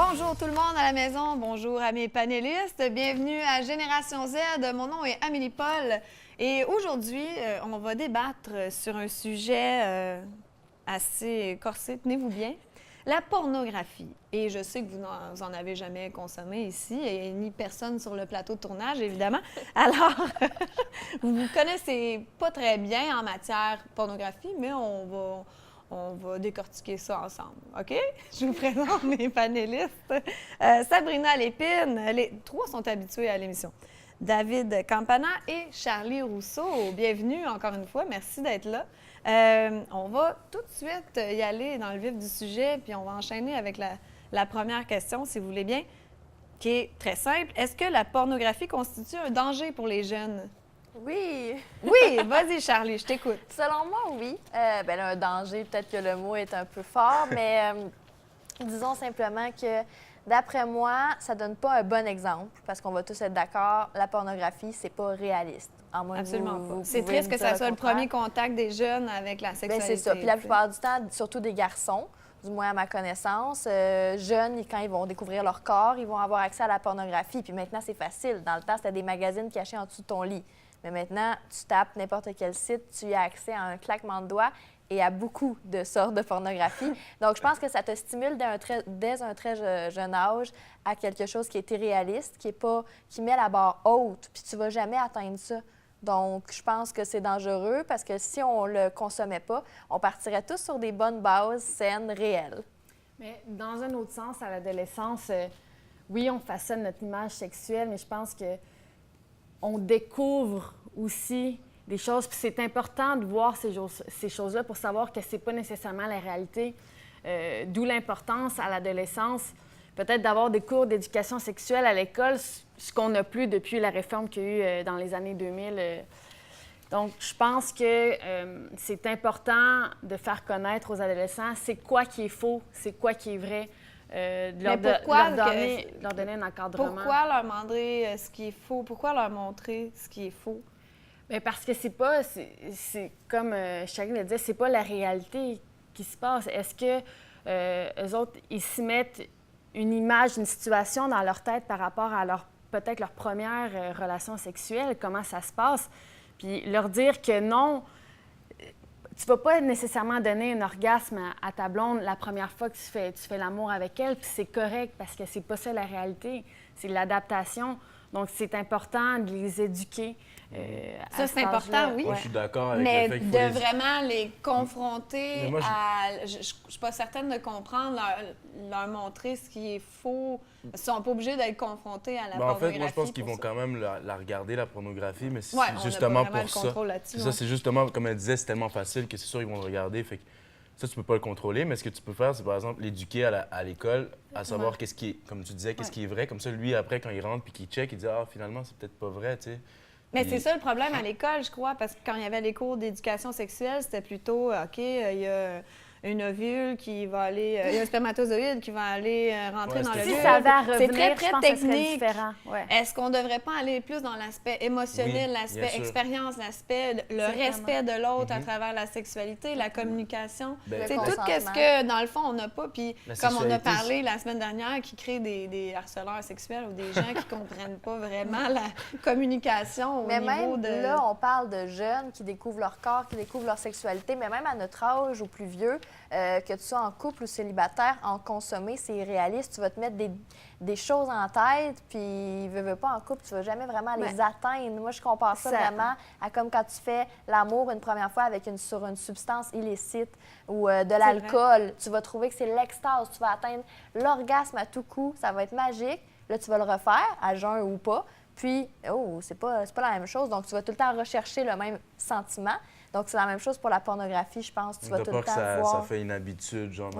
Bonjour tout le monde à la maison, bonjour à mes panélistes, bienvenue à Génération Z. Mon nom est Amélie Paul et aujourd'hui, on va débattre sur un sujet assez corsé, tenez-vous bien, la pornographie. Et je sais que vous n'en avez jamais consommé ici, et ni personne sur le plateau de tournage, évidemment. Alors, vous ne vous connaissez pas très bien en matière pornographie, mais on va décortiquer ça ensemble, OK? Je vous présente mes panélistes. Sabrina Lépine, les trois sont habitués à l'émission. David Campana et Charlie Rousseau. Bienvenue encore une fois, merci d'être là. On va tout de suite y aller dans le vif du sujet, puis on va enchaîner avec la première question, si vous voulez bien, qui est très simple. Est-ce que la pornographie constitue un danger pour les jeunes? Oui. Oui, vas-y Charlie, je t'écoute. Selon moi, oui. Un danger, peut-être que le mot est un peu fort, mais disons simplement que, d'après moi, ça donne pas un bon exemple, parce qu'on va tous être d'accord, la pornographie, c'est pas réaliste. À moins Absolument vous pas. C'est triste que ça soit le premier contact des jeunes avec la sexualité. C'est ça. Puis la plupart du temps, surtout des garçons, du moins à ma connaissance, jeunes, quand ils vont découvrir leur corps, ils vont avoir accès à la pornographie. Puis maintenant, c'est facile. Dans le temps, c'était des magazines cachés en dessous de ton lit. Mais maintenant, tu tapes n'importe quel site, tu y as accès à un claquement de doigts et à beaucoup de sortes de pornographie. Donc, je pense que ça te stimule dès un très jeune âge à quelque chose qui est irréaliste, qui met la barre haute, puis tu vas jamais atteindre ça. Donc, je pense que c'est dangereux parce que si on le consommait pas, on partirait tous sur des bonnes bases saines, réelles. Mais dans un autre sens, à l'adolescence, oui, on façonne notre image sexuelle, mais je pense que on découvre aussi des choses. Puis c'est important de voir ces choses-là pour savoir que c'est pas nécessairement la réalité. D'où l'importance à l'adolescence, peut-être d'avoir des cours d'éducation sexuelle à l'école, ce qu'on n'a plus depuis la réforme qu'il y a eu dans les années 2000. Donc, je pense que c'est important de faire connaître aux adolescents c'est quoi qui est faux, c'est quoi qui est vrai. Leur donner un encadrement. Pourquoi leur demander ce qui est faux? Pourquoi leur montrer ce qui est faux? Bien, parce que c'est comme Charlie le disait, c'est pas la réalité qui se passe. Est-ce que eux autres, ils s'y mettent une image, une situation dans leur tête par rapport à peut-être leur première relation sexuelle, comment ça se passe? Puis leur dire que non, tu ne vas pas nécessairement donner un orgasme à ta blonde la première fois que tu fais l'amour avec elle, puis c'est correct parce que c'est pas ça la réalité, c'est l'adaptation. Donc, c'est important de les éduquer. Ça, c'est important, oui. Moi, je suis d'accord avec mais le fait qu'il de vraiment les confronter moi, à... Je ne suis pas certaine de comprendre, leur montrer ce qui est faux. Ils ne sont pas obligés d'être confrontés à la pornographie. En fait, moi, je pense qu'ils vont quand même la regarder, la pornographie, mais c'est ouais, justement pour le contrôle là-dessus. C'est ça, c'est justement, comme elle disait, c'est tellement facile que c'est sûr qu'ils vont le regarder. Fait que ça, tu peux pas le contrôler, mais ce que tu peux faire, c'est par exemple l'éduquer à l'école, à savoir qu'est-ce qui est, comme tu disais, qu'est-ce qui est vrai. Comme ça, lui, après, quand il rentre puis qu'il check, il dit « Ah, finalement, c'est peut-être pas vrai, tu sais. » Mais c'est ça le problème à l'école, je crois, parce que quand il y avait les cours d'éducation sexuelle, c'était plutôt, OK, il y a une ovule qui va aller... il y a un spermatozoïde qui va aller rentrer dans l'ovule. Si ça va revenir, c'est très, très technique. Différent. Ouais. Est-ce qu'on ne devrait pas aller plus dans l'aspect émotionnel, l'aspect expérience, l'aspect, le respect de l'autre à travers la sexualité, la communication? C'est tout ce que, dans le fond, on n'a pas. Puis, comme on a parlé la semaine dernière, qui crée des harceleurs sexuels ou des gens qui ne comprennent pas vraiment la communication au niveau de... Là, on parle de jeunes qui découvrent leur corps, qui découvrent leur sexualité, mais même à notre âge ou plus vieux, que tu sois en couple ou célibataire, en consommer, c'est irréaliste. Tu vas te mettre des choses en tête, puis veux pas en couple, tu vas jamais vraiment les atteindre. Moi, je compare ça vraiment à comme quand tu fais l'amour une première fois sur une substance illicite ou de l'alcool. Tu vas trouver que c'est l'extase. Tu vas atteindre l'orgasme à tout coup. Ça va être magique. Là, tu vas le refaire, à jeun ou pas. Puis, c'est pas la même chose. Donc, tu vas tout le temps rechercher le même sentiment. Donc, c'est la même chose pour la pornographie, je pense. Tu vas tout le temps voir... ça fait une habitude, genre...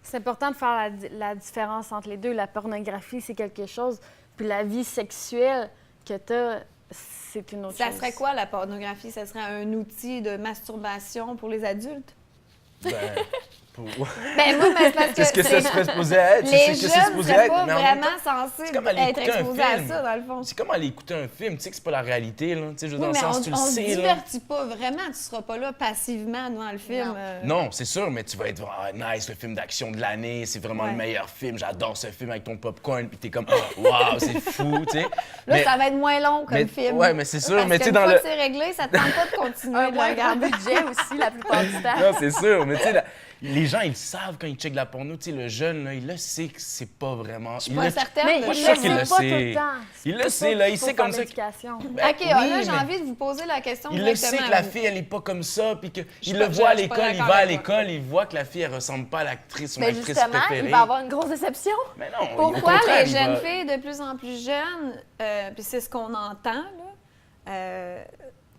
C'est important de faire la différence entre les deux. La pornographie, c'est quelque chose, puis la vie sexuelle que tu as, c'est une autre chose. Ça serait quoi, la pornographie? Ça serait un outil de masturbation pour les adultes? Ben moi, mais c'est parce que C'est ce que ça serait supposé être. Tu sais les que c'est jeunes supposé seraient être, pas mais en même temps, vraiment censés c'est comme aller être écouter un exposés à film. ça, dans le fond. c'est comme aller écouter un film. Tu sais que c'est pas la réalité, là. Tu sais, je veux Oui, dire, dans mais le sens, tu le on se sais, là. divertit pas vraiment. Tu seras pas là passivement devant le film. Non. Non, c'est sûr, mais tu vas être nice, le film d'action de l'année, c'est vraiment Ouais. le meilleur film, j'adore ce film avec ton popcorn, puis t'es comme, waouh, c'est fou, tu sais. Là, Mais- ça va être moins long comme mais- film. ouais, mais c'est sûr, Parce mais tu sais, qu'une dans fois le. que c'est réglé, ça te tente pas de continuer Un de le moins grand regarder. budget aussi, la plupart du temps. Non, c'est sûr, mais tu sais, les gens, ils savent quand ils checkent la porno, tu sais, le jeune, là, il le sait que c'est pas vraiment. Je suis pas certaine. Mais de Moi, il je ça. suis sûr qu'il le le sait pas sait. tout le temps. Il le C'est sait, pour là, ça il qu'il sait faut comme faire ça. l'éducation. Ben OK, oui, là, j'ai mais- envie de vous poser la question Il le sait directement. que la fille, elle est pas comme ça, puis qu'il le pas- voit à je suis pas l'école, il d'accord va à avec toi. l'école, il voit que la fille, elle ressemble pas à l'actrice, son Mais actrice justement, préférée. il va avoir une grosse déception. Mais non, au Pourquoi contraire, les il jeunes va- filles de plus en plus jeunes, puis c'est ce qu'on entend, là,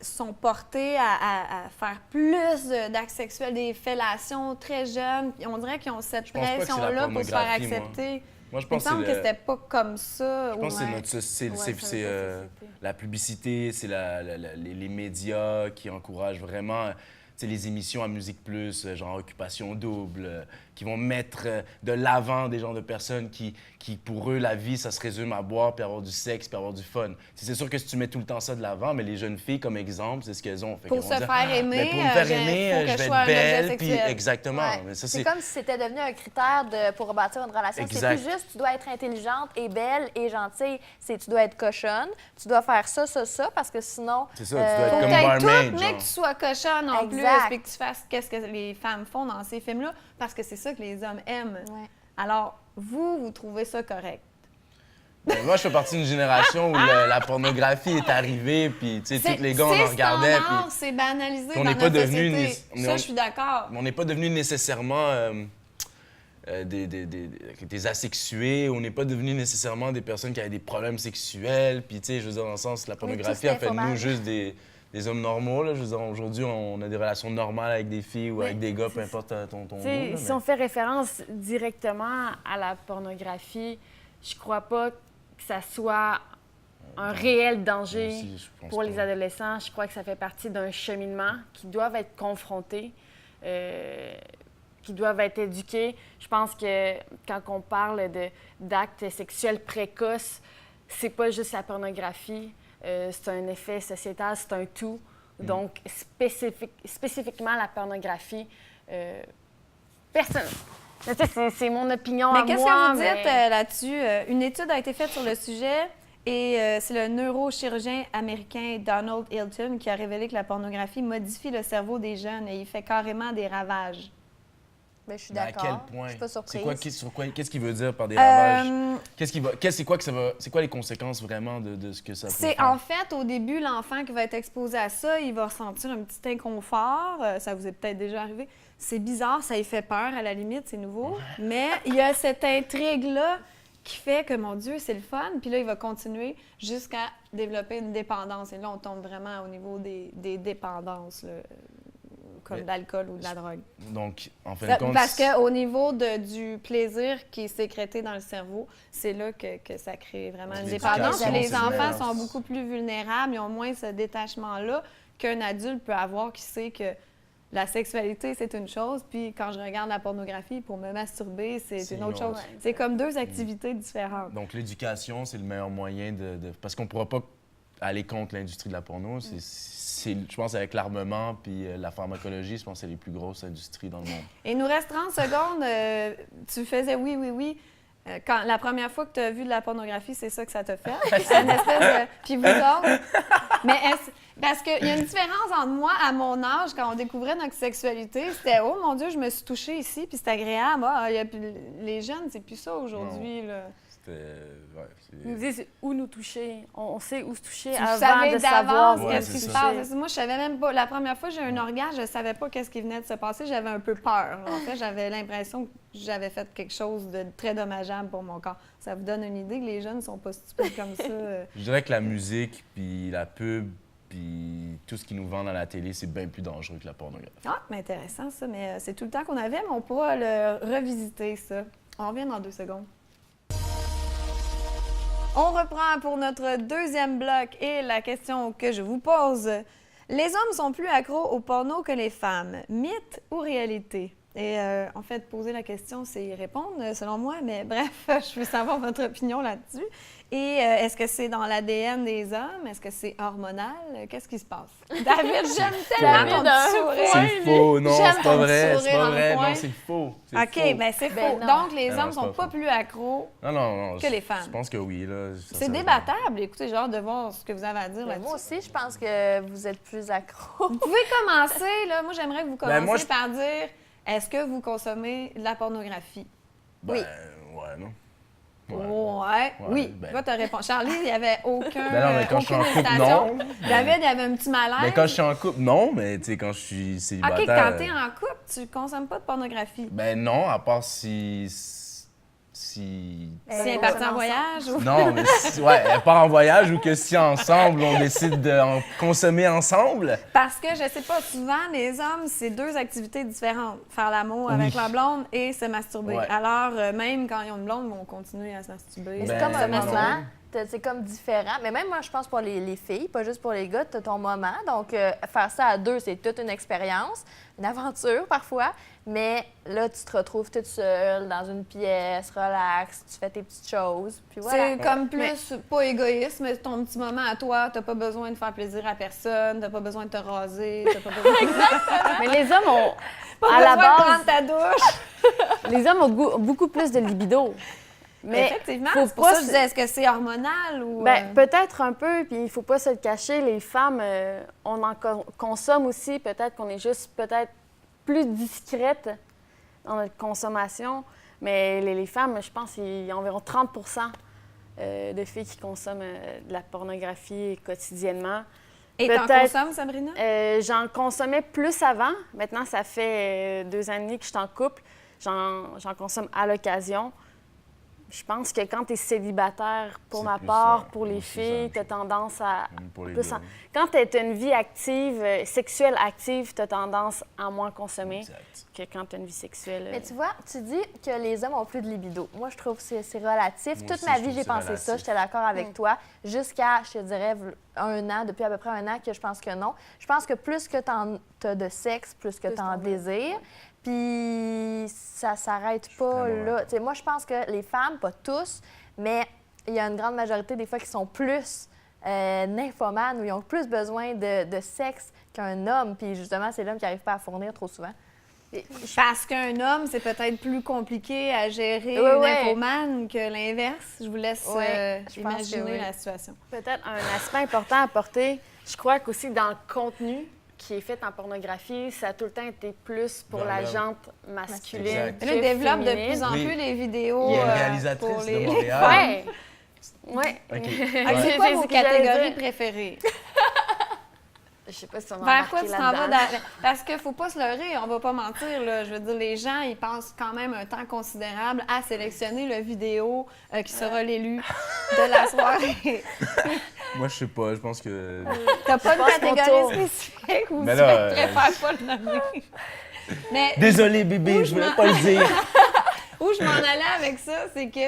sont portées à faire plus d'actes sexuels, des fellations très jeunes. Puis on dirait qu'ils ont cette Je pense pas que c'est la pression-là pour se faire pornographie, moi. accepter. Moi, je Il me pense semble que que c'est c'était pas comme ça. Je pense que c'est ouais. notre c'est Ouais, c'est- c'est c'est, notre société. la publicité, c'est les médias qui encouragent vraiment tu sais, les émissions à Musique Plus, genre Occupation Double, qui vont mettre de l'avant des genres de personnes qui, pour eux, la vie, ça se résume à boire, puis avoir du sexe, puis avoir du fun. Tu sais, c'est sûr que si tu mets tout le temps ça de l'avant, mais les jeunes filles, comme exemple, c'est ce qu'elles ont. Fait Pour qu'elles se vont dire, faire aimer, ben, pour me faire faut aimer, que je vais sois un être objet belle, puis sexuel. exactement. Ouais. Mais ça, C'est comme si c'était devenu un critère pour bâtir une relation. C'est Exact. plus juste tu dois être intelligente et belle et gentille. C'est tu dois être cochonne, tu dois faire ça, parce que sinon. C'est ça, tu dois être Faut comme que t'aies barmaid, tout, mais genre. que tu sois cochonne en plus, Exact. puis que tu fasses qu'est-ce que les femmes font dans ces films-là, parce que c'est ça que les hommes aiment. Ouais. Alors, vous trouvez ça correct? Ben, moi, je fais partie d'une génération où la pornographie est arrivée, puis tu sais, tous les gars, on en regardait. Puis C'est banalisé on dans n'est pas notre devenus société. on est- Ça, je suis d'accord. on n'est pas devenus nécessairement des asexués, on n'est pas devenus nécessairement des personnes qui avaient des problèmes sexuels. Puis, tu sais, je veux dire, dans le sens, la pornographie a fait de nous informable. juste des hommes normaux. Là. Je veux dire, aujourd'hui, on a des relations normales avec des filles ou Mais avec des gars, peu importe ton Tu goût. sais, là, si mais- on fait référence directement à la pornographie, je crois pas que ça soit un réel danger Moi aussi, je pense pour les pas. adolescents. Je crois que ça fait partie d'un cheminement qui doivent être confrontés, qui doivent être éduqués. Je pense que quand on parle d'actes sexuels précoces, c'est pas juste la pornographie, c'est un effet sociétal, c'est un tout. Donc, spécifiquement la pornographie, personne. Mais tu sais, c'est mon opinion Mais à qu'est-ce moi. que vous dites mais- là-dessus? Une étude a été faite sur le sujet et c'est le neurochirurgien américain Donald Hilton qui a révélé que la pornographie modifie le cerveau des jeunes et il fait carrément des ravages. Ben, je suis Mais à d'accord. quel point? Je suis pas surprise. Qu'est-ce qu'il veut dire par des ravages? Euh, C'est quoi les conséquences vraiment de ce que ça peut C'est faire? en fait, au début, l'enfant qui va être exposé à ça, il va ressentir un petit inconfort. Ça vous est peut-être déjà arrivé. C'est bizarre, ça lui fait peur à la limite, c'est nouveau. Mais il y a cette intrigue-là qui fait que, mon Dieu, c'est le fun. Puis là, il va continuer jusqu'à développer une dépendance. Et là, on tombe vraiment au niveau des dépendances, là, comme Mais- de l'alcool ou de la drogue. Donc, en fin de compte... Parce qu'au niveau du plaisir qui est sécrété dans le cerveau, c'est là que ça crée vraiment une L'éducation, dépendance. Puis les c'est enfants meilleur. sont beaucoup plus vulnérables, ils ont moins ce détachement-là qu'un adulte peut avoir qui sait que la sexualité, c'est une chose, puis quand je regarde la pornographie pour me masturber, c'est C'est une autre une chose. autre. C'est comme deux activités différentes. Donc, l'éducation, c'est le meilleur moyen parce qu'on ne pourra pas aller contre l'industrie de la porno. Je pense avec l'armement puis la pharmacologie, je pense que c'est les plus grosses industries dans le monde. Et il nous reste 30 secondes. Tu faisais oui, oui, oui. Quand, la première fois que tu as vu de la pornographie, c'est ça que ça t'a fait. C'est une espèce de... Puis vous autres? Mais parce qu'il y a une différence entre moi, à mon âge, quand on découvrait notre sexualité, c'était « Oh mon Dieu, je me suis touchée ici, puis c'est agréable. Ah, les jeunes, c'est plus ça aujourd'hui. » C'était... Ouais, Ils nous disent où nous toucher. On sait où se toucher Tu avant savais de savoir d'avance Ouais, qu'est-ce c'est qui se ça. passe. Moi, je savais même pas. La première fois que j'ai eu un orgasme, je savais pas qu'est-ce qui venait de se passer. J'avais un peu peur. En fait, j'avais l'impression que j'avais fait quelque chose de très dommageable pour mon corps. Ça vous donne une idée que les jeunes ne sont pas stupides comme ça. Je dirais que la musique, puis la pub, puis tout ce qui nous vend à la télé, c'est bien plus dangereux que la pornographie. Ah, mais intéressant ça. Mais c'est tout le temps qu'on avait, mais on pourra le revisiter, ça. On revient dans 2 secondes. On reprend pour notre deuxième bloc et la question que je vous pose. Les hommes sont plus accros au porno que les femmes. Mythe ou réalité? Et en fait, poser la question, c'est y répondre, selon moi. Mais bref, je veux savoir votre opinion là-dessus. Et est-ce que c'est dans l'ADN des hommes? Est-ce que c'est hormonal? Qu'est-ce qui se passe? David, j'aime tellement ton petit sourire. C'est faux, non, J'aime c'est ton pas vrai, sourire c'est pas dans le vrai, coin. non, c'est faux. C'est OK, faux. bien c'est Ben faux. non. Donc, les Ben non, hommes c'est sont pas pas faux. plus accros. Non, que les femmes. Je pense que oui, là. C'est débattable. Écoutez, j'ai hâte de voir ce que vous avez à dire Mais là-dessus. moi aussi, je pense que vous êtes plus accro. Vous pouvez commencer, là. Moi, j'aimerais que vous commenciez moi, par dire, est-ce que vous consommez de la pornographie? Ben, Oui. Ouais, non. Ouais. Oui. ben- Toi, tu répondu. Charlie, il n'y avait aucun, Ben non, mais quand je suis en aucune couple, hésitation. non. David, il y avait un petit malaise. Mais quand je suis en couple, non, mais tu sais, quand je suis OK, célibataire. quand tu es en couple, tu consommes pas de pornographie. Ben non, à part si. Si elle est partie en voyage ou... Non, mais ouais, elle part en voyage ou que si ensemble, on décide d'en consommer ensemble. Parce que, je sais pas, souvent, les hommes, c'est deux activités différentes. Faire l'amour avec la blonde et se masturber. Ouais. Alors, même quand ils ont une blonde, ils vont continuer à se masturber. Mais Ben, c'est comme un non. moment, c'est comme différent. Mais même moi, je pense pour les filles, pas juste pour les gars, tu as ton moment. Donc, faire ça à deux, c'est toute une expérience, une aventure parfois. Mais là, tu te retrouves toute seule dans une pièce, relax, tu fais tes petites choses. Puis voilà. C'est comme plus, pas égoïste, mais ton petit moment à toi. T'as pas besoin de faire plaisir à personne, t'as pas besoin de te raser, t'as pas besoin Mais les hommes ont, pas à la besoin de base, prendre ta douche. les hommes ont beaucoup plus de libido. Mais effectivement, faut c'est pour ça pas que je disais, est-ce que c'est hormonal ou... Ben, peut-être un peu, puis il faut pas se le cacher. Les femmes, on en consomme aussi. Peut-être qu'on est juste plus discrète dans notre consommation. Mais les femmes, je pense qu'il y a environ 30 de filles qui consomment de la pornographie quotidiennement. Et t'en peut-être- consommes, Sabrina? J'en consommais plus avant. Maintenant, ça fait 2 ans et demi que je suis en couple. J'en consomme à l'occasion. Je pense que quand tu es célibataire, pour C'est ma plus part, ça. pour les Moi aussi, c'est filles, la tu as même tendance à... Pour les plus gars. Quand tu as une vie active, sexuelle active, tu as tendance à moins consommer Exact. que quand tu as une vie sexuelle. Mais tu vois, tu dis que les hommes ont plus de libido. Moi, je trouve que c'est relatif. Moi Toute aussi, ma je vie, trouve j'ai que c'est pensé ça. relatif. J'étais d'accord avec toi. Jusqu'à, je te dirais, un an, depuis à peu près un an, que je pense que non. Je pense que plus que tu as de sexe, plus que Plus tu en t'en veux. désires. Puis ça s'arrête pas vraiment là. Tu sais, moi, je pense que les femmes, pas tous, mais il y a une grande majorité des fois qui sont plus nymphomanes, où ils ont plus besoin de sexe qu'un homme. Puis justement, c'est l'homme qui n'arrive pas à fournir trop souvent. Parce qu'un homme, c'est peut-être plus compliqué à gérer Oui, une oui. nymphomane que l'inverse. Je vous laisse Oui, je pense que imaginer oui. la situation. Peut-être un aspect important à porter, je crois qu'aussi dans le contenu qui est fait en pornographie, ça a tout le temps été plus pour Vers la l'homme. jante masculine. Exact. que Là, il développe de féminine. plus en Oui. plus les vidéos. Il y a une pour réalisatrice les... de Montréal. Ouais. Ouais. OK. C'est quoi vos ce que j'allais catégories dire. préférées? Je sais pas si on va Vers quoi tu embarquer t'en vas? là-dedans. Parce qu'il ne faut pas se leurrer, on va pas mentir. Là. Je veux dire, les gens, ils passent quand même un temps considérable à sélectionner le vidéo qui sera l'élu de la soirée. Moi, je sais pas, je pense que. T'as pas de passe mon catégorie tour. spécifique ou Mais tu là, préfères pas le nommer? Mais Désolé, bébé, je voulais pas le dire. où je m'en allais avec ça, c'est que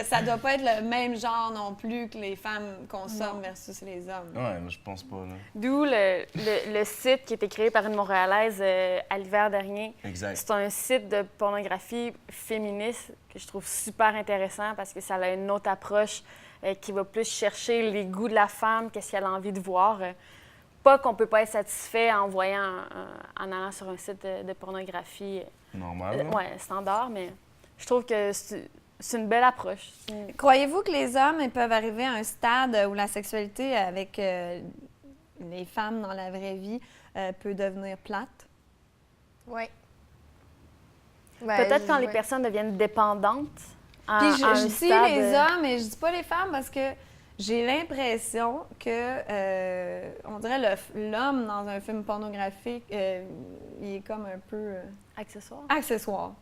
ça doit pas être le même genre non plus que les femmes consomment versus les hommes. Ouais, moi, je pense pas, là. D'où le site qui a été créé par une Montréalaise à l'hiver dernier. Exact. C'est un site de pornographie féministe que je trouve super intéressant parce que ça a une autre approche qui va plus chercher les goûts de la femme, qu'est-ce qu'elle a envie de voir. Pas qu'on peut pas être satisfait en voyant, en allant sur un site de pornographie Normal. là. ouais, standard, mais je trouve que c'est une belle approche. Croyez-vous que les hommes ils peuvent arriver à un stade où la sexualité avec les femmes dans la vraie vie peut devenir plate? Oui. Peut-être quand les personnes deviennent dépendantes. Puis à un je dis stade, les hommes et je dis pas les femmes parce que j'ai l'impression que, on dirait l'homme dans un film pornographique, il est comme un peu accessoire. accessoire.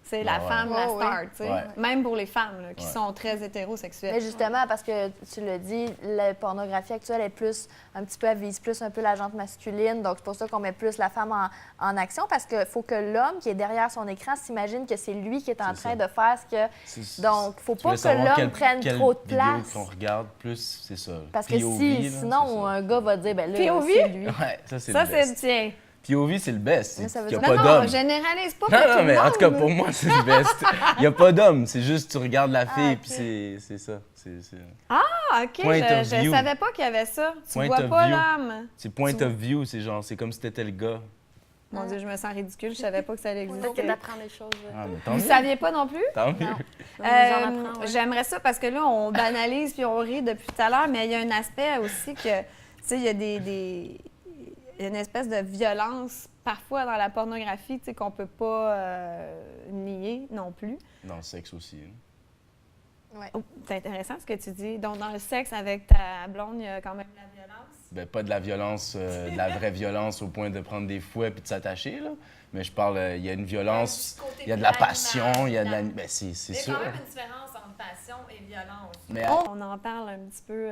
C'est la Ouais. femme, la Oh, oui. star, tu sais. Ouais. Même pour les femmes là, qui Ouais. sont très hétérosexuelles. Mais justement, parce que tu l'as dit, la pornographie actuelle est plus, un petit peu, elle vise plus un peu la jante masculine. Donc, c'est pour ça qu'on met plus la femme en action, parce qu'il faut que l'homme qui est derrière son écran s'imagine que c'est lui qui est en C'est train ça. de faire ce que... C'est- Donc, faut Tu pas veux que savoir l'homme prenne quelle trop de vidéo place. qu'on regarde plus, c'est ça. Parce que POV, là, sinon, c'est ça. un gars va dire, ben là, POV? c'est lui. Ouais, ça, c'est Ça, le c'est best. le tien. POV, c'est le best. Mais ça veut Il n'y a dire- pas Non, d'homme. généralise pas pour tout Non, le mais en tout cas, monde. pour moi, c'est le best. Il n'y a pas d'homme. C'est juste, tu regardes la fille, ok. puis c'est ça. Ah, OK, Point of je view. savais pas qu'il y avait ça. Tu Point vois of pas view. l'homme. C'est point Tu- of view. C'est genre, c'est comme si t'étais le gars. Mon Dieu, je me sens ridicule. Je savais pas que ça allait Peut-être exister. que t'apprends des choses. Ah, mais tant Vous mieux. saviez pas non plus? Tant mieux. Non. J'en apprends, ouais. J'aimerais ça parce que là, on banalise puis on rit depuis tout à l'heure, mais il y a un aspect aussi que, tu sais, il y a il y a une espèce de violence parfois dans la pornographie, tu sais, qu'on peut pas nier non plus. Dans le sexe aussi. hein. Ouais. Oh, c'est intéressant ce que tu dis. Donc, dans le sexe avec ta blonde, il y a quand même de la violence. Ben, pas de la violence, de la vraie violence au point de prendre des fouets puis de s'attacher, là. Mais je parle, il y a une violence, il y a de la passion, il y a de la... Ben, c'est sûr. une différence entre passion et violence. Mais On en parle un petit peu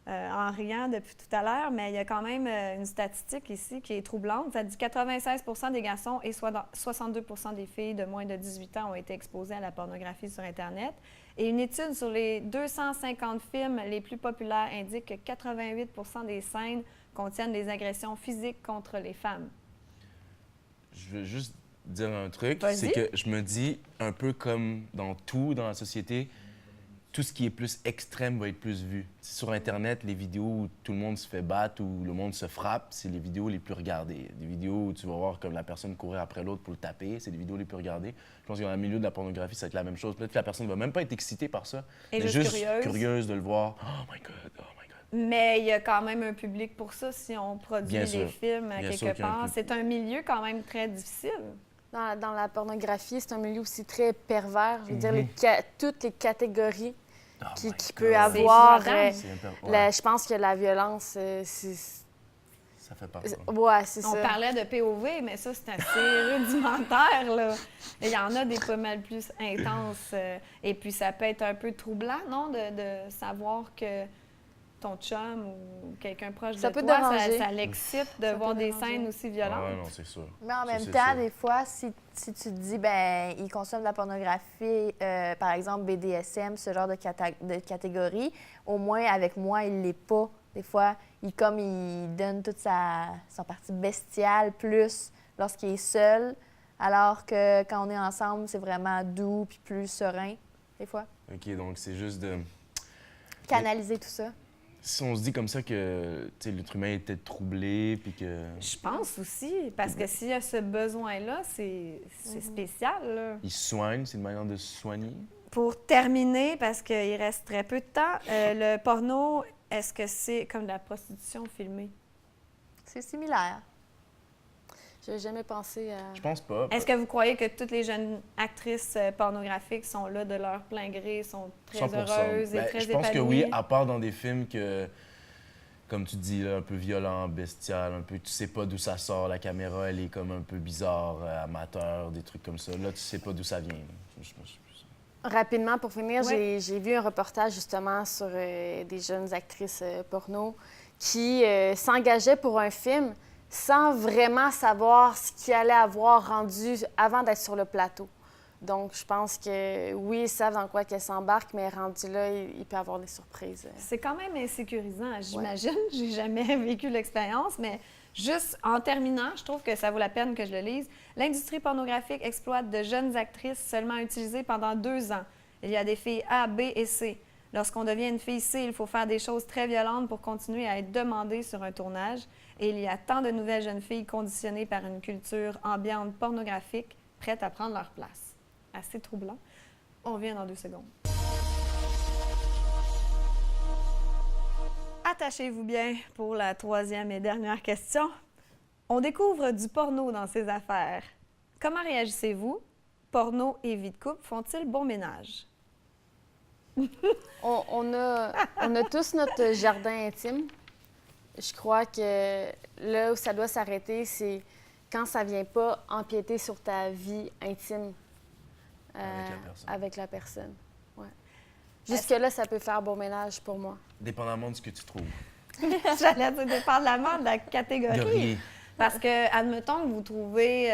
en riant depuis tout à l'heure, mais il y a quand même une statistique ici qui est troublante. Ça dit 96 des garçons et 62 des filles de moins de 18 ans ont été exposés à la pornographie sur Internet. Et une étude sur les 250 films les plus populaires indique que 88 des scènes contiennent des agressions physiques contre les femmes. je veux juste dire un truc, Vas-y. c'est que je me dis, un peu comme dans tout dans la société, tout ce qui est plus extrême va être plus vu. Sur Internet, les vidéos où tout le monde se fait battre, où le monde se frappe, c'est les vidéos les plus regardées. Des vidéos où tu vas voir comme la personne courir après l'autre pour le taper, c'est les vidéos les plus regardées. Je pense que dans le milieu de la pornographie, ça va être la même chose. Peut-être que la personne ne va même pas être excitée par ça, Et mais juste juste curieuse de le voir. Oh my God, oh my God. Mais il y a quand même un public pour ça si on produit Bien les sûr. films Bien sûr quelque qu'il y a un part. public. C'est un milieu quand même très difficile. Dans la pornographie, c'est un milieu aussi très pervers. Je veux dire, Mhm. toutes les catégories Oh qui my peut God. avoir. violent. C'est ouais, Je pense que la violence, c'est... ça fait partie. Ouais, c'est On ça. parlait de POV, mais ça, c'est assez rudimentaire, là. Il y en a des pas mal plus intenses. Et puis, ça peut être un peu troublant, non, de savoir que ton chum ou quelqu'un proche Ça de peut toi, déranger. ça l'excite de Ça voir peut des déranger. scènes aussi Ah violentes. ouais, non, c'est sûr. Mais en Ça, même c'est temps, sûr. des fois, si tu te dis, ben, il consomme de la pornographie, par exemple BDSM, ce genre de catégorie, au moins avec moi, il l'est pas. Des fois, il donne toute son partie bestiale plus lorsqu'il est seul, alors que quand on est ensemble, c'est vraiment doux puis plus serein, des fois. OK, donc c'est juste de... Canaliser tout ça. Si on se dit comme ça que tu sais, l'être humain est peut-être troublé, puis que... Je pense aussi, parce que s'il y a ce besoin-là, c'est spécial, là. Il se soigne, c'est une manière de se soigner. Pour terminer, parce qu'il reste très peu de temps, le porno, est-ce que c'est comme de la prostitution filmée? C'est similaire. Je n'ai jamais pensé à... Je pense pas. Est-ce que vous croyez que toutes les jeunes actrices pornographiques sont là de leur plein gré, sont très 100%. heureuses et Ben, très je pense que épanouies? oui, à part dans des films que, comme tu dis, là, un peu violent, bestial, un peu, tu sais pas d'où ça sort, la caméra, elle est comme un peu bizarre, amateur, des trucs comme ça. Là, tu sais pas d'où ça vient. Rapidement, pour finir, Ouais. j'ai vu un reportage justement sur des jeunes actrices porno qui s'engageaient pour un film sans vraiment savoir ce qu'il allait avoir rendu avant d'être sur le plateau. Donc, je pense que oui, ils savent dans quoi qu'elles s'embarquent, mais rendu là, il peut y avoir des surprises. C'est quand même insécurisant, j'imagine. J'ai jamais vécu l'expérience, mais juste en terminant, je trouve que ça vaut la peine que je le lise. L'industrie pornographique exploite de jeunes actrices seulement utilisées pendant 2 ans. Il y a des filles A, B et C. Lorsqu'on devient une fille C, il faut faire des choses très violentes pour continuer à être demandée sur un tournage. Et il y a tant de nouvelles jeunes filles conditionnées par une culture ambiante pornographique prêtes à prendre leur place. Assez troublant. On revient dans 2 secondes. Attachez-vous bien pour la 3e et dernière question. On découvre du porno dans ces affaires. Comment réagissez-vous? Porno et vie de couple font-ils bon ménage? On a tous notre jardin intime. Je crois que là où ça doit s'arrêter, c'est quand ça vient pas empiéter sur ta vie intime avec la personne. Ouais. Jusque-là, ça peut faire bon ménage pour moi. Dépendamment de ce que tu trouves. J'allais dire dépendamment de la De catégorie. rien. Parce que, admettons que vous trouvez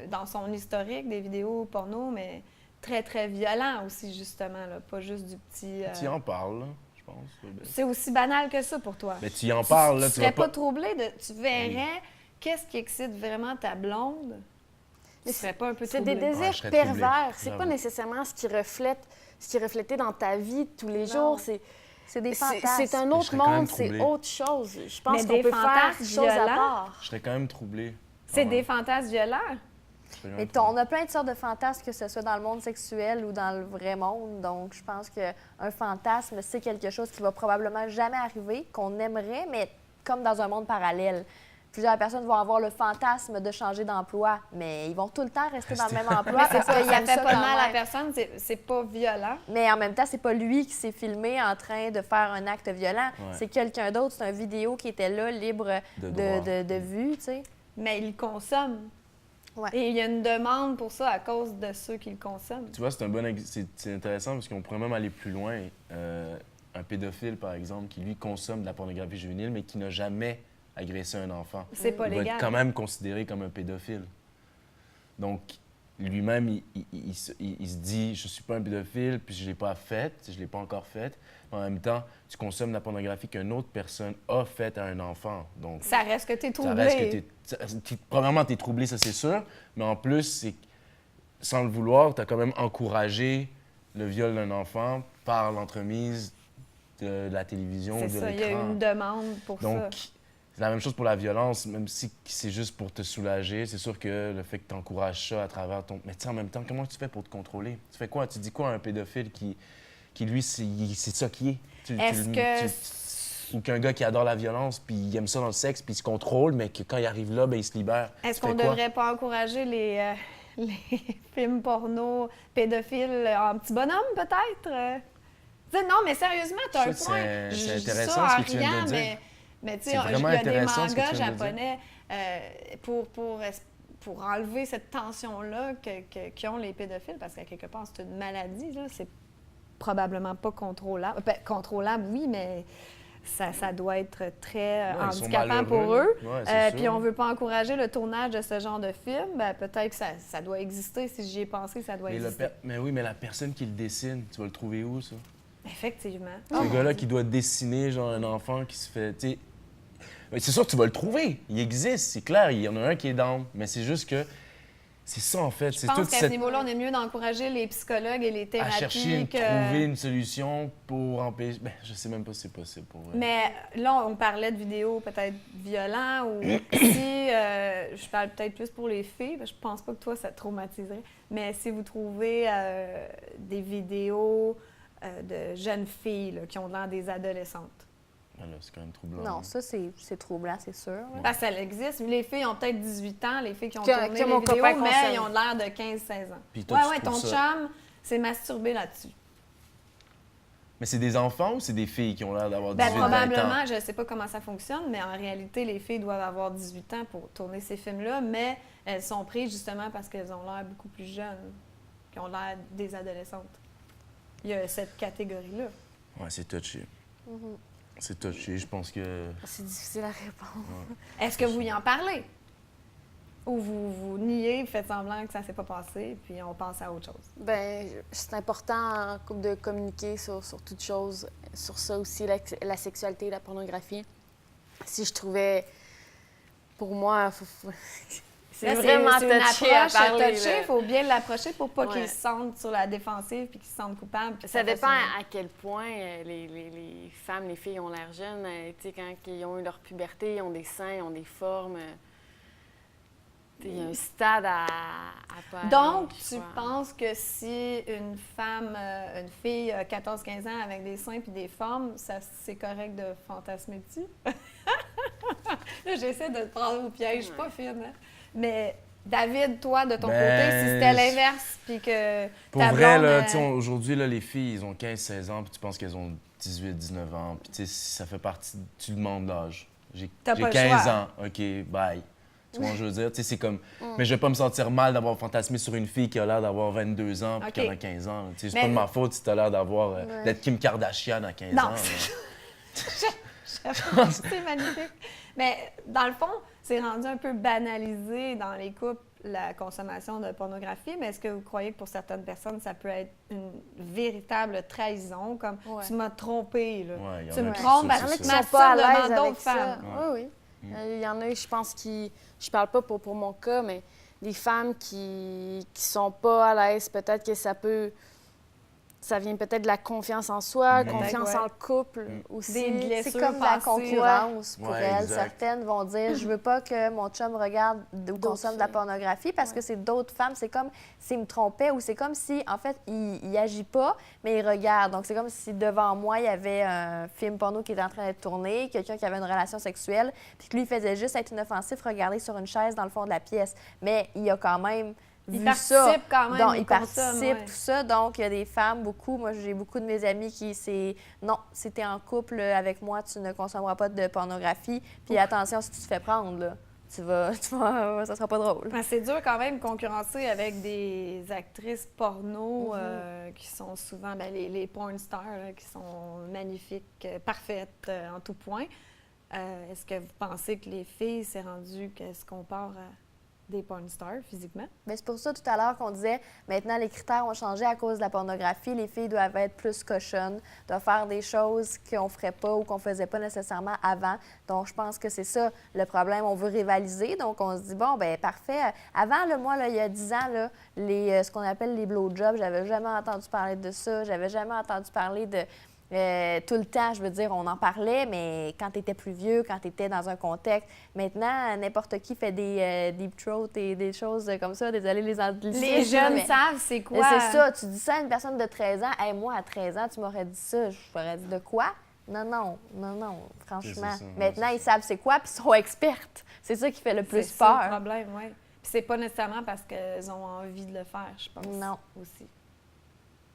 dans son historique des vidéos porno, mais très, très violent aussi, justement, là, pas juste du petit... Tu en parles, là, je pense. C'est aussi banal que ça pour toi. Mais tu y en parles, là, tu tu vas serais pas pas... troublé, tu verrais qu'est-ce qui excite vraiment ta blonde, tu serais pas un peu C'est troublée? des désirs je serais troublée, pervers. C'est j'avoue. pas nécessairement ce qui reflétait dans ta vie de tous les jours. C'est des C'est fantasmes. un Mais je autre serais quand même monde, c'est troublée. autre chose. Je pense Mais qu'on des peut faire fantasmes des choses à violents? part. Je serais quand même troublé. C'est Ah des ouais. fantasmes violents. Je serais quand Mais même on a plein de sortes de fantasmes, que ce soit dans le monde sexuel ou dans le vrai monde. Donc, je pense qu'un fantasme, c'est quelque chose qui va probablement jamais arriver, qu'on aimerait, mais comme dans un monde parallèle. Plusieurs personnes vont avoir le fantasme de changer d'emploi, mais ils vont tout le temps rester dans le même emploi. C'est parce ça, qu'ils ça aiment fait ça pas quand mal à même. personne, c'est pas violent. Mais en même temps, c'est pas lui qui s'est filmé en train de faire un acte violent. Ouais. C'est quelqu'un d'autre. C'est une vidéo qui était là, libre De droit. de vue, tu sais. Mais ils le consomment. Ouais. Et il y a une demande pour ça à cause de ceux qui le consomment. Tu vois, c'est intéressant parce qu'on pourrait même aller plus loin. Un pédophile, par exemple, qui lui consomme de la pornographie juvénile, mais qui n'a jamais agressé un enfant. C'est pas Il va légal. être quand même considéré comme un pédophile. Donc, lui-même, il se dit, je suis pas un pédophile, puis je l'ai pas faite, je l'ai pas encore faite. Mais en même temps, tu consommes de la pornographie qu'une autre personne a faite à un enfant. Donc, Ça reste que t'es ça reste que troublé. premièrement, tu es troublé, ça c'est sûr, mais en plus, c'est que, sans le vouloir, tu as quand même encouragé le viol d'un enfant par l'entremise de la télévision, C'est de ça, il y a l'écran. une demande pour Donc, ça. c'est la même chose pour la violence, même si c'est juste pour te soulager. C'est sûr que le fait que tu encourages ça à travers ton... Mais tu sais, en même temps, comment tu fais pour te contrôler? Tu fais quoi? Tu dis quoi à un pédophile qui lui, c'est ça qui est? Est-ce que... Ou qu'un gars qui adore la violence, puis il aime ça dans le sexe, puis il se contrôle, mais que quand il arrive là, ben il se libère. Est-ce Tu qu'on fais quoi? devrait pas encourager les films porno pédophiles en petit bonhomme, peut-être? Tu sais, non, mais sérieusement, t'as un Ça, point. c'est Je dis intéressant ça en ce que tu viens de riant, dire. mais tu sais, C'est il y vraiment a des intéressant ce que mangas tu viens de dire. japonais pour enlever cette tension-là qu'ont les pédophiles, parce qu'à quelque part, c'est une maladie, là, c'est probablement pas contrôlable. Ben, contrôlable, oui, mais ça doit être très Ouais, ils sont handicapant pour malheureux, eux. là. Ouais, c'est Puis sûr. on veut pas encourager le tournage de ce genre de film, ben, peut-être que ça doit exister. Si j'y ai pensé, ça doit Mais, exister. mais oui, mais la personne qui le dessine, tu vas le trouver où, ça? Effectivement. Ce gars-là qui doit dessiner, genre, un enfant qui se fait... tu sais, c'est sûr que tu vas le trouver. Il existe, c'est clair. Il y en a un qui est down. Mais c'est juste que... C'est ça, en fait. Je C'est pense toute qu'à ce cette... niveau-là, on est mieux d'encourager les psychologues et les À thérapies. chercher, que- trouver une solution pour empêcher... Ben, je sais même pas si c'est possible pour vrai. Mais là, on parlait de vidéos peut-être violents ou si, je parle peut-être plus pour les filles, parce que je pense pas que toi, ça te traumatiserait, mais si vous trouvez des vidéos de jeunes filles là, qui ont l'air des adolescentes. Ah là, c'est quand même troublant. Non, hein. ça, c'est troublant, c'est sûr. là. Parce que ça existe. Les filles ont peut-être 18 ans, les filles qui ont Que- tourné que les mon vidéos, copain mais consomme. ils ont l'air de 15-16 ans. Puis toi, tu Ouais, ton trouves ça- chum s'est masturbé là-dessus. Mais c'est des enfants ou c'est des filles qui ont l'air d'avoir 18, Ben, 20 ans? probablement, je ne sais pas comment ça fonctionne, mais en réalité, les filles doivent avoir 18 ans pour tourner ces films-là, mais elles sont prises justement parce qu'elles ont l'air beaucoup plus jeunes, qui ont l'air des adolescentes. Il y a cette catégorie-là. Ouais, c'est touché. Mhm. C'est touché. Je pense que... C'est difficile à répondre. Est-ce que vous y en parlez? Ou vous niez, vous faites semblant que ça ne s'est pas passé, puis on passe à autre chose? Ben, c'est important en couple de communiquer sur toute chose, sur ça aussi, la sexualité, la pornographie. Si je trouvais, pour moi, c'est Là, vraiment c'est une touché à approche parler. touchée. là. Il faut bien l'approcher pour pas Ouais. qu'ils se sentent sur la défensive puis qu'ils se sentent coupables. puis Ça dépend fasse à quel point les femmes, les filles ont l'air jeunes. Tu sais, quand ils ont eu leur puberté, ils ont des seins, ils ont des formes. Tu sais, il y a un stade à pas une- Donc, aller, je tu crois. penses que si une femme, une fille 14-15 ans avec des seins puis des formes, c'est correct de fantasmer dessus? Là, j'essaie de te prendre au piège. Je suis pas fine, hein? Mais David, toi, de ton Ben, côté, si c'était l'inverse puis que Pour ta vrai, blonde, là, tu sais, aujourd'hui, là, les filles, ils ont 15-16 ans, puis tu penses qu'elles ont 18-19 ans. Puis tu sais, ça fait partie... Tu demandes l'âge. J'ai T'as j'ai pas le 15 choix. ans. OK, bye. Tu vois ce que je veux dire? Tu sais, c'est comme... Mais je vais pas me sentir mal d'avoir fantasmé sur une fille qui a l'air d'avoir 22 ans puis OK. qui en a 15 ans. Tu sais, c'est Mais- pas de ma faute si t'as l'air d'avoir... Ouais. d'être Kim Kardashian à 15 Non. ans. là. C'est magnifique. Mais dans le fond, c'est rendu un peu banalisé dans les couples la consommation de pornographie, mais est-ce que vous croyez que pour certaines personnes, ça peut être une véritable trahison, comme Ouais. tu m'as trompé, là. Ouais, il y en Tu a me qui- trompes ça, parce Il y en a que qui tu sont pas à masturbes l'aise devant avec d'autres ça. femmes. Oui, oui. Il y en a, je pense, je parle pas pour mon cas, mais des femmes qui sont pas à l'aise, peut-être que ça vient peut-être de la confiance en soi, confiance en le couple aussi. C'est comme la concurrence pour elles. exact. Certaines vont dire, je veux pas que mon chum regarde ou consomme de la pornographie parce que c'est d'autres femmes. C'est comme s'il me trompait ou c'est comme si, en fait, il agit pas, mais il regarde. Donc, c'est comme si devant moi, il y avait un film porno qui était en train d'être tourné, quelqu'un qui avait une relation sexuelle, puis que lui, il faisait juste être inoffensif, regarder sur une chaise dans le fond de la pièce. Mais il a quand même... Il participe quand même. Donc, il participe, ouais. tout ça. Donc, il y a des femmes, moi, j'ai beaucoup de mes amis qui, non, si tu es en couple avec moi, tu ne consommeras pas de pornographie. Puis attention, si tu te fais prendre, là, ça sera pas drôle. C'est dur quand même de concurrencer avec des actrices porno qui sont souvent les porn stars, là, qui sont magnifiques, parfaites en tout point. Est-ce que vous pensez que les filles, c'est rendu qu'elles se comparent à des porn stars physiquement? Bien, c'est pour ça tout à l'heure qu'on disait maintenant les critères ont changé à cause de la pornographie. Les filles doivent être plus cochonnes, doivent faire des choses qu'on ferait pas ou qu'on faisait pas nécessairement avant. Donc, je pense que c'est ça le problème. On veut rivaliser, donc on se dit bon, ben parfait. Avant, là, moi, là, il y a 10 ans, là, ce qu'on appelle les blowjobs, j'avais jamais entendu parler de ça. J'avais jamais entendu parler de tout le temps, je veux dire, on en parlait, mais quand tu étais plus vieux, quand tu étais dans un contexte. Maintenant, n'importe qui fait des deep throat et des choses comme ça. Désolée, les anglicismes. Les jeunes savent c'est quoi. C'est ça. Tu dis ça à une personne de 13 ans. Hey, moi, à 13 ans, tu m'aurais dit ça. Je t'aurais dit de quoi? Non, franchement. Maintenant, ils savent c'est quoi, puis ils sont expertes. C'est ça qui fait le plus peur. C'est le problème, oui. Puis c'est pas nécessairement parce qu'elles ont envie de le faire, je pense. Non. Aussi.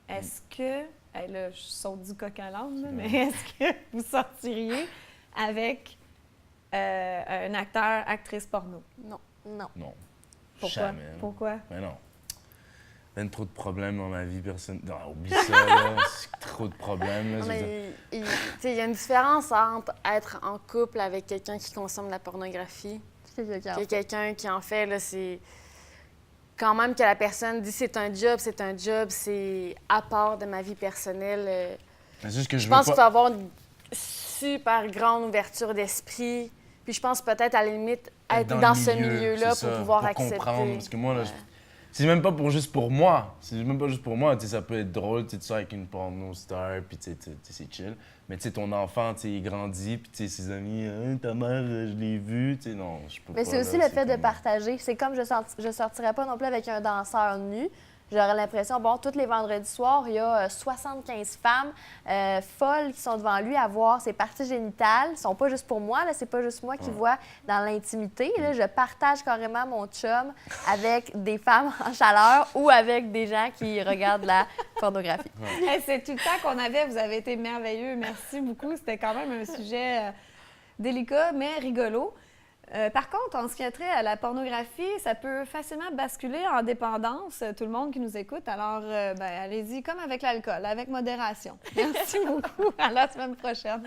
Est-ce que... Hey, là, je saute du coq à l'âne, mais est-ce que vous sortiriez avec un acteur, actrice porno? Non. Non. Pourquoi? Jamais. Pourquoi? Mais non. Ben, trop de problèmes dans ma vie personnelle. Non, oublie ça, là. C'est trop de problèmes, là. Il y a une différence entre être en couple avec quelqu'un qui consomme de la pornographie et quelqu'un qui en fait, là, c'est... Quand même que la personne dit c'est un job, c'est à part de ma vie personnelle. C'est juste que je pense qu'il faut avoir une super grande ouverture d'esprit. Puis je pense peut-être à la limite être dans ce milieu-là pour pouvoir accepter. Comprendre, parce que moi, là, c'est même pas juste pour moi. C'est même pas juste pour moi. Tu sais, ça peut être drôle, tu sais, ça avec une porno star, puis tu sais, c'est chill. Mais tu sais, ton enfant, tu sais, il grandit, puis tu sais, ses amis, ta mère, je l'ai vue, tu sais, non, je peux pas. Mais c'est aussi le fait de partager. C'est comme je sortirais pas non plus avec un danseur nu. J'aurais l'impression, bon, tous les vendredis soirs, il y a 75 femmes folles qui sont devant lui à voir ses parties génitales. Ils sont pas juste pour moi, là, c'est pas juste moi qui vois dans l'intimité. Là. Je partage carrément mon chum avec des femmes en chaleur ou avec des gens qui regardent la pornographie. Hey, c'est tout le temps qu'on avait. Vous avez été merveilleux. Merci beaucoup. C'était quand même un sujet délicat, mais rigolo. Par contre, en ce qui a trait à la pornographie, ça peut facilement basculer en dépendance, tout le monde qui nous écoute. Alors, allez-y, comme avec l'alcool, avec modération. Merci beaucoup. À la semaine prochaine.